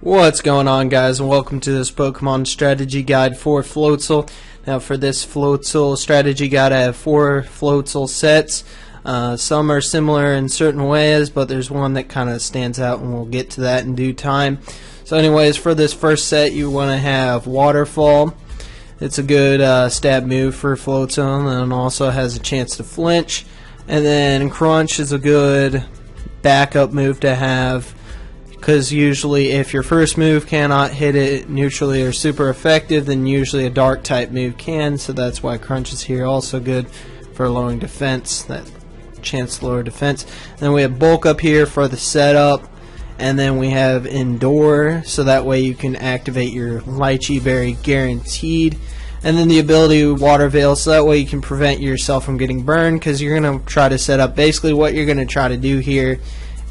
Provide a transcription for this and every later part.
What's going on, guys, and welcome to this Pokemon strategy guide for Floatzel. Now for this Floatzel strategy guide, I have 4 Floatzel sets. Some are similar in certain ways, but there's one that kind of stands out, and we'll get to that in due time. So anyways, for this first set, you want to have Waterfall. It's a good stab move for Floatzel, and also has a chance to flinch. And then Crunch is a good backup move to have, because usually if your first move cannot hit it neutrally or super effective, then usually a dark type move can, so that's why Crunch is here. Also good for lowering defense, that chance to lower defense. And then we have Bulk up here for the setup, and then we have Endure, so that way you can activate your Liechi Berry guaranteed. And then the ability Water Veil, so that way you can prevent yourself from getting burned, because you're going to try to set up, basically what you're going to try to do here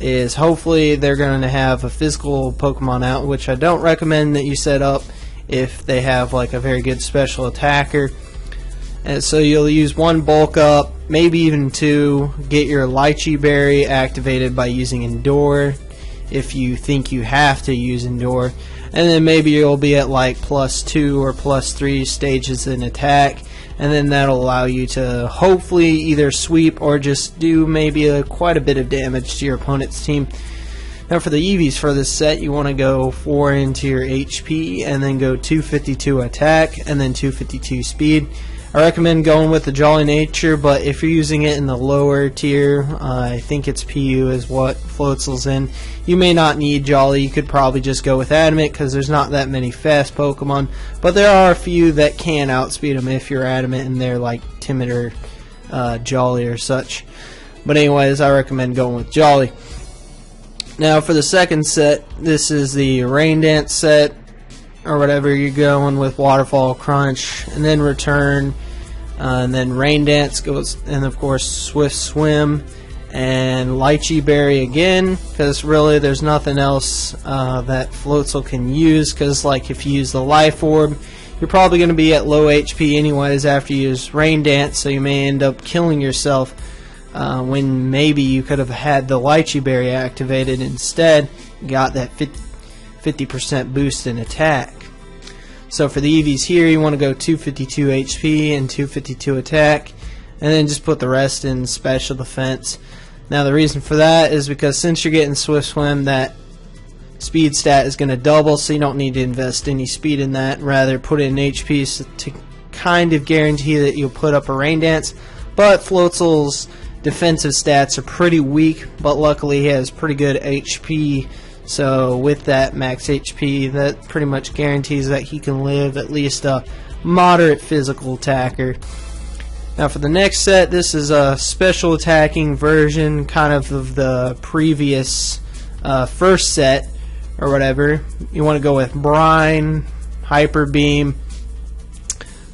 is hopefully they're going to have a physical Pokemon out, which I don't recommend that you set up if they have like a very good special attacker. And so you'll use 1 bulk up, maybe even 2, get your Liechi Berry activated by using Endure if you think you have to use Endure, and then maybe you'll be at like +2 or +3 stages in attack, and then that'll allow you to hopefully either sweep or just do maybe quite a bit of damage to your opponent's team. Now for the EVs for this set, you want to go 4 into your HP, and then go 252 attack, and then 252 speed. I recommend going with the Jolly Nature, but if you're using it in the lower tier, I think it's PU is what Floatzel's in, you may not need Jolly. You could probably just go with Adamant, because there's not that many fast Pokemon, but there are a few that can outspeed them if you're Adamant and they're like Timid or Jolly or such. But anyways, I recommend going with Jolly. Now for the second set, this is the Rain Dance set, or whatever you're going with, Waterfall, Crunch, and then Return, and then Rain Dance goes, and of course Swift Swim, and Liechi Berry again, because really there's nothing else that Floatzel can use, because like if you use the Life Orb, you're probably going to be at low HP anyways after you use Rain Dance, so you may end up killing yourself when maybe you could have had the Liechi Berry activated instead, got that 50% boost in attack. So for the EVs here, you want to go 252 HP and 252 attack, and then just put the rest in special defense. Now the reason for that is because since you're getting Swift Swim, that speed stat is going to double, so you don't need to invest any speed in that. Rather put it in HP to kind of guarantee that you'll put up a Rain Dance. But Floatzel's defensive stats are pretty weak, but luckily he has pretty good HP. So with that max HP, that pretty much guarantees that he can live at least a moderate physical attacker. Now for the next set, this is a special attacking version kind of the previous first set or whatever. You want to go with Brine, Hyper Beam,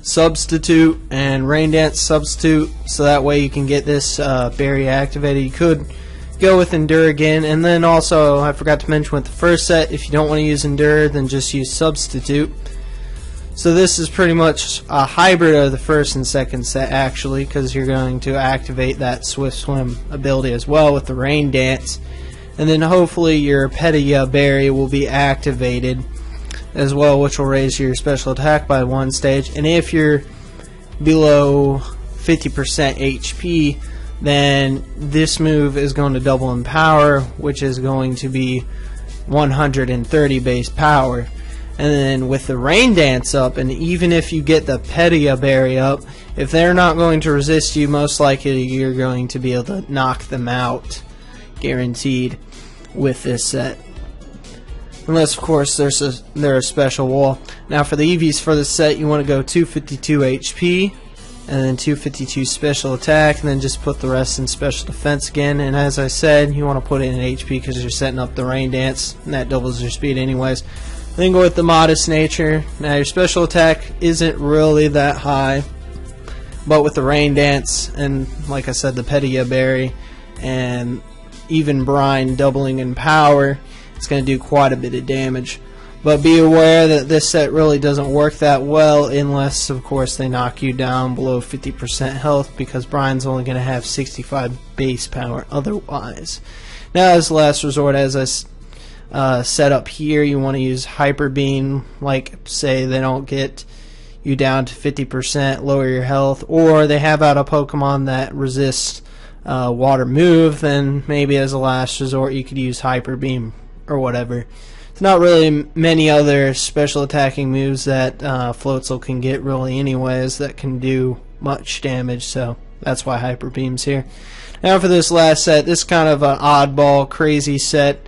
Substitute, and Rain Dance Substitute, so that way you can get this berry activated. You could go with Endure again, and then also I forgot to mention with the first set, if you don't want to use Endure, then just use Substitute. So this is pretty much a hybrid of the first and second set actually, because you're going to activate that Swift Swim ability as well with the Rain Dance, and then hopefully your Petaya Berry will be activated as well, which will raise your special attack by 1 stage. And if you're below 50% HP, then this move is going to double in power, which is going to be 130 base power. And then with the Rain Dance up, and even if you get the Petaya Berry up, if they're not going to resist you, most likely you're going to be able to knock them out, guaranteed, with this set. Unless of course they're a special wall. Now for the EVs for this set, you want to go 252 HP, and then 252 special attack, and then just put the rest in special defense again. And as I said, you want to put it in HP because you're setting up the Rain Dance, and that doubles your speed anyways. Then go with the Modest Nature. Now your special attack isn't really that high, but with the Rain Dance, and like I said, the Petaya Berry, and even Brine doubling in power, it's going to do quite a bit of damage. But be aware that this set really doesn't work that well unless, of course, they knock you down below 50% health, because Brine's only going to have 65 base power otherwise. Now, as a last resort, as I setup here. You want to use Hyper Beam, like say they don't get you down to 50%, lower your health, or they have out a Pokemon that resists water move, then maybe as a last resort you could use Hyper Beam or whatever. It's not really many other special attacking moves that Floatzel can get really anyways that can do much damage, so that's why Hyper Beam's here. Now for this last set, this is kind of an oddball, crazy set.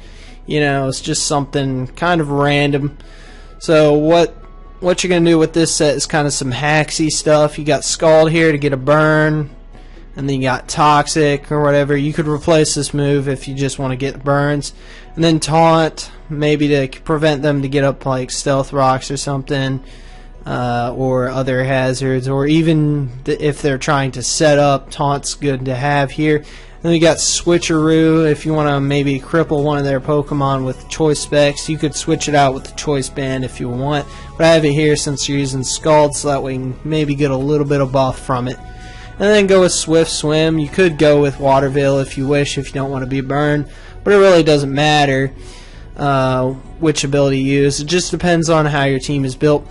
You know, it's just something kind of random. So what you're going to do with this set is kind of some hacksy stuff. You got Scald here to get a burn, and then you got Toxic or whatever. You could replace this move if you just want to get burns. And then Taunt, maybe to prevent them to get up like Stealth Rocks or something, or other hazards, or even if they're trying to set up, Taunt's good to have here. Then we got Switcheroo. If you want to maybe cripple one of their Pokemon with choice specs, you could switch it out with the choice band if you want. But I have it here since you're using Scald, so that way you can maybe get a little bit of buff from it. And then go with Swift Swim. You could go with Water Veil if you wish, if you don't want to be burned. But it really doesn't matter which ability you use. It just depends on how your team is built.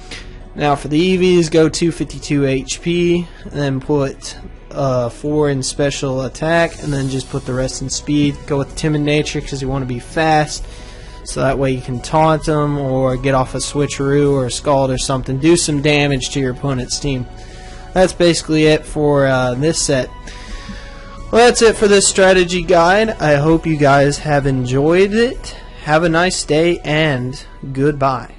Now for the EVs, go 252 HP, and then put 4 in special attack, and then just put the rest in speed. Go with Timid Nature because you want to be fast, so that way you can taunt them or get off a Switcheroo or a Scald or something. Do some damage to your opponent's team. That's basically it for this set. Well, that's it for this strategy guide. I hope you guys have enjoyed it. Have a nice day and goodbye.